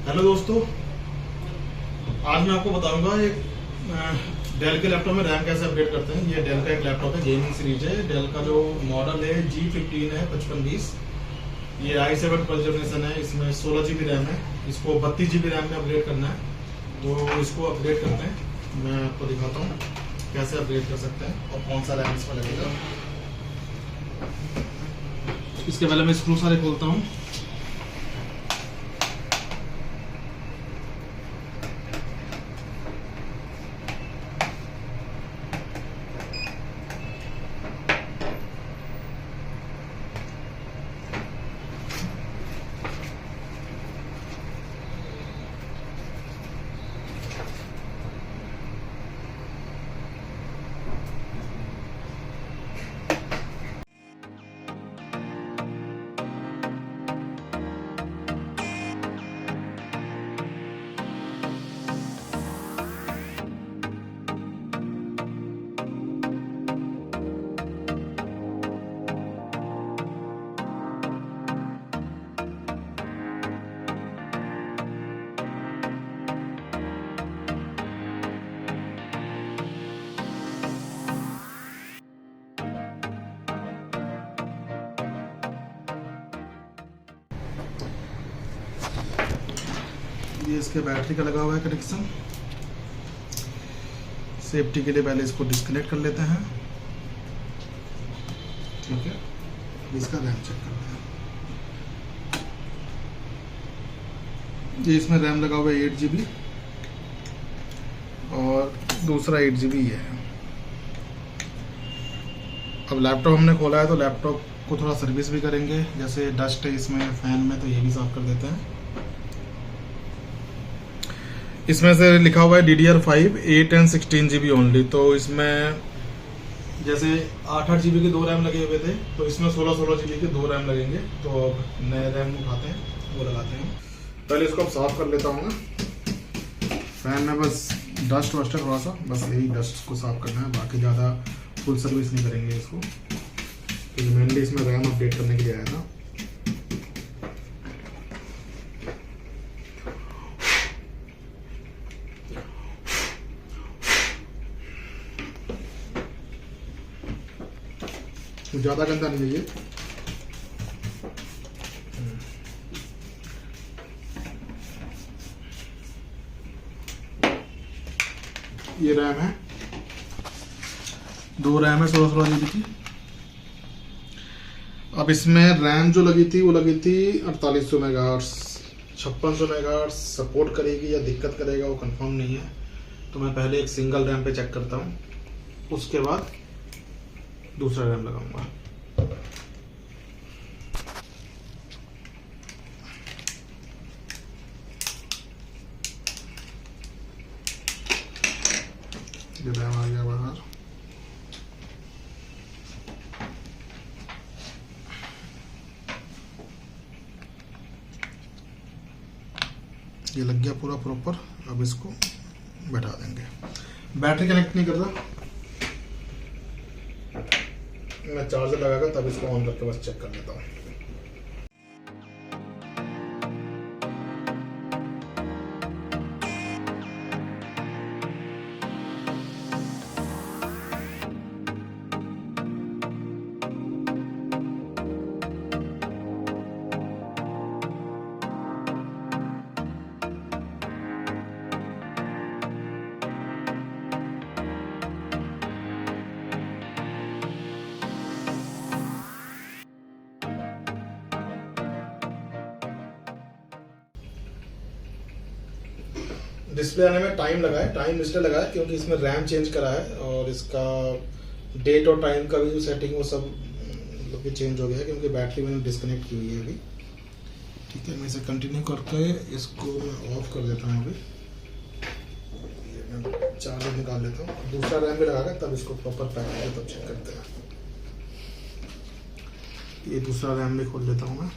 Hello दोस्तों, आज मैं आपको बताऊंगा एक डेल के लैपटॉप में रैम कैसे अपडेट करते हैं। ये डेल का एक लैपटॉप है, गेमिंग सीरीज है। डेल का जो मॉडल है G15 है 5520। ये i7 फर्स्ट जनरेशन है। इसमें 16 GB रैम है। इसको 32 GB रैम में अपग्रेड करना है, तो इसको अपग्रेड करते हैं। मैं आपको दिखाता हूँ कैसे अपग्रेड कर सकते हैं और कौन सा रैम इसमें लगेगा। इसके पहले मैं स्क्रू सारे खोलता हूँ। ये इसके बैटरी का लगा हुआ है कनेक्शन। सेफ्टी के लिए पहले इसको डिस्कनेक्ट कर लेते हैं। ठीक है, इसका रैम चेक करते हैं। ये इसमें रैम लगा हुआ है 8 GB और दूसरा 8 GB है। अब लैपटॉप हमने खोला है तो लैपटॉप को थोड़ा सर्विस भी करेंगे। जैसे डस्ट है इसमें फैन में, तो ये भी साफ कर देते हैं। इसमें से लिखा हुआ है DDR5 8 and 16 GB ओनली। तो इसमें जैसे 8 GB के 2 रैम लगे हुए थे, तो इसमें 16 GB के 2 रैम लगेंगे। तो अब नए रैम उठाते हैं, वो लगाते हैं। पहले इसको अब साफ कर लेता हूँ। फैन में बस डस्ट वस्ट है थोड़ा सा, बस यही डस्ट को साफ करना है। बाकी ज़्यादा फुल सर्विस नहीं करेंगे इसको, क्योंकि मेनली इसमें रैम अपडेट करने के लिए आया था। ज़्यादा गंदा नहीं है ये रैम है। 2 रैम है 16 GB की। अब इसमें रैम जो लगी थी वो लगी थी 4800 मेगाहर्ट्ज। 5600 मेगाहर्ट्ज सपोर्ट करेगी या दिक्कत करेगा वो कंफर्म नहीं है। तो मैं पहले एक सिंगल रैम पे चेक करता हूँ, उसके बाद दूसरा रैम लगाऊंगा। ये रैम आ गया बाहर। ये लग गया पूरा प्रॉपर। अब इसको बैठा देंगे। बैटरी कनेक्ट नहीं कर रहा मैं, चार्जर लगाकर तब इसको ऑन करके बस चेक कर लेता हूँ। डिस्प्ले आने में टाइम लगा है, टाइम इसलिए लगा है क्योंकि इसमें रैम चेंज करा है और इसका डेट और टाइम का भी जो सेटिंग वो सब भी चेंज हो गया है, क्योंकि बैटरी मैंने डिस्कनेक्ट की हुई है अभी। ठीक है, मैं इसे कंटिन्यू करके इसको मैं ऑफ कर देता हूँ। अभी मैं चार्जर निकाल लेता हूँ, दूसरा रैम भी लगाकर तब इसको प्रॉपर पैक करके तब चेक करते हैं। ये दूसरा रैम भी खोल लेता हूँ मैं।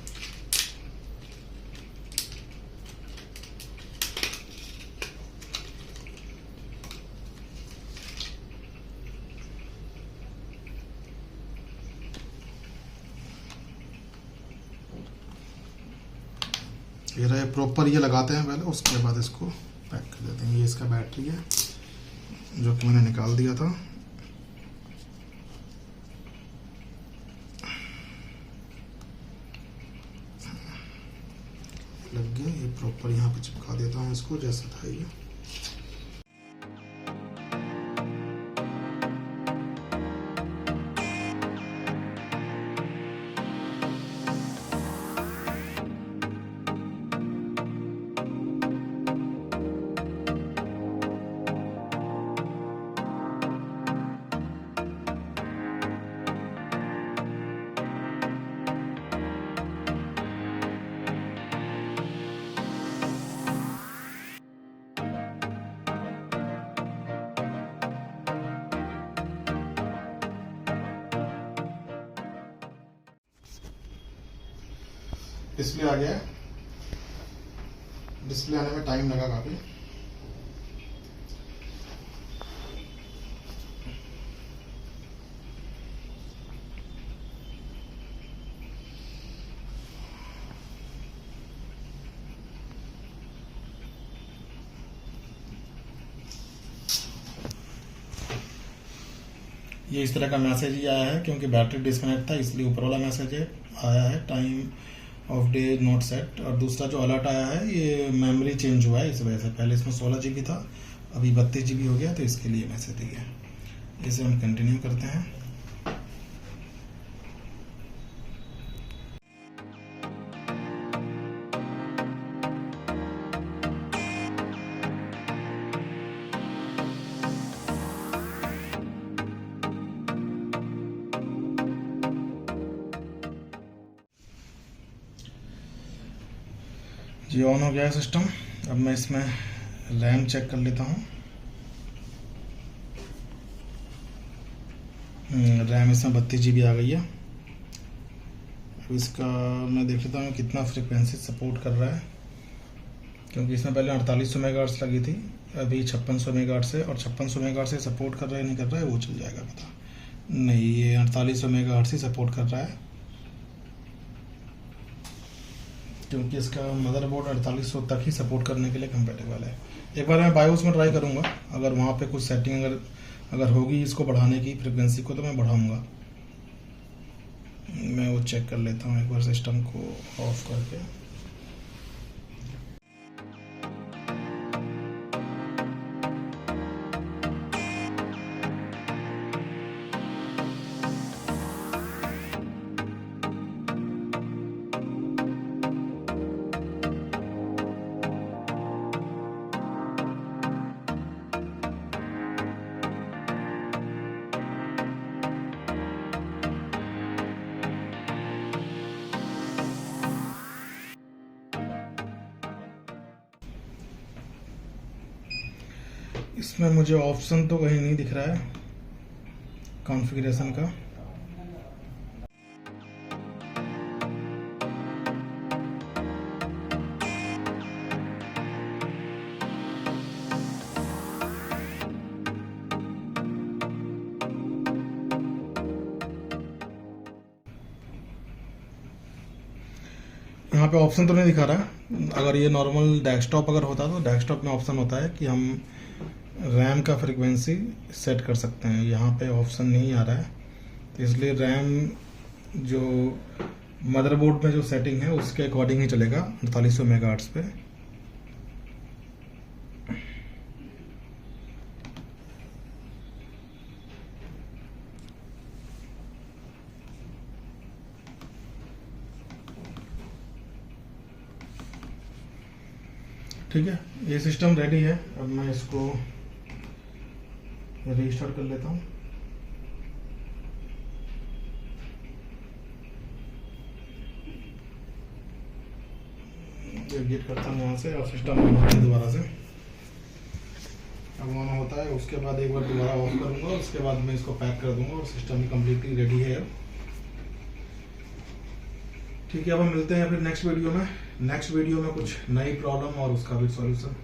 फिर ये प्रॉपर ये लगाते हैं पहले, उसके बाद इसको पैक कर देते हैं। ये इसका बैटरी है जो कि मैंने निकाल दिया था। लग गया, ये प्रॉपर यहाँ पे चिपका देता हूँ इसको जैसा था ये। डिस्प्ले आ गया है। डिस्प्ले आने में टाइम लगा काफी। ये इस तरह का मैसेज ही आया है, क्योंकि बैटरी डिस्कनेक्ट था इसलिए ऊपर वाला मैसेज आया है, time of day not set. और दूसरा जो अलर्ट आया है ये मेमोरी चेंज हुआ है इस वजह से, पहले इसमें 16 GB था, अभी 32 GB हो गया, तो इसके लिए मैसेज दिया है। इसे हम कंटिन्यू करते हैं। जी ऑन हो गया है सिस्टम। अब मैं इसमें रैम चेक कर लेता हूँ। रैम इसमें 32 GB आ गई है। अब इसका मैं देख लेता हूँ कितना फ्रिक्वेंसी सपोर्ट कर रहा है, क्योंकि इसमें पहले 4800 मेगाहर्ट्ज़ लगी थी, अभी 5600 मेगाहर्ट्ज़ है। और 5600 मेगाहर्ट्ज़ से सपोर्ट कर रहा है नहीं कर रहा है वो चल जाएगा पता नहीं। ये 4800 मेगाहर्ट्ज़ ही सपोर्ट कर रहा है, क्योंकि इसका मदरबोर्ड 4800 तक ही सपोर्ट करने के लिए कंपेटेबल है। एक बार मैं बायोस में ट्राई करूँगा, अगर वहाँ पे कुछ सेटिंग अगर होगी इसको बढ़ाने की फ्रिक्वेंसी को तो मैं बढ़ाऊँगा। मैं वो चेक कर लेता हूँ एक बार सिस्टम को ऑफ करके। इसमें मुझे ऑप्शन तो कहीं नहीं दिख रहा है कॉन्फ़िगरेशन का। यहाँ पे ऑप्शन तो नहीं दिखा रहा है। अगर ये नॉर्मल डेस्कटॉप अगर होता तो डेस्कटॉप में ऑप्शन होता है कि हम रैम का फ्रिक्वेंसी सेट कर सकते हैं, यहाँ पे ऑप्शन नहीं आ रहा है, तो इसलिए रैम जो मदरबोर्ड में जो सेटिंग है उसके अकॉर्डिंग ही चलेगा 4800 मेगाहर्ट्ज़ पे। ठीक है, ये सिस्टम रेडी है। अब मैं इसको रीस्टार्ट कर लेता हूँ। एग्जिट करता हूँ यहाँ से और सिस्टम ऑन होता है दोबारा से। अब ऑन होता है, उसके बाद एक बार दोबारा ऑफ करूँगा, उसके बाद मैं इसको पैक कर दूंगा और सिस्टम कम्प्लीटली रेडी है अब। ठीक है, अब हम मिलते हैं फिर नेक्स्ट वीडियो में। नेक्स्ट वीडियो में कुछ नई प्रॉब्लम और उसका भी सॉल्यूशन।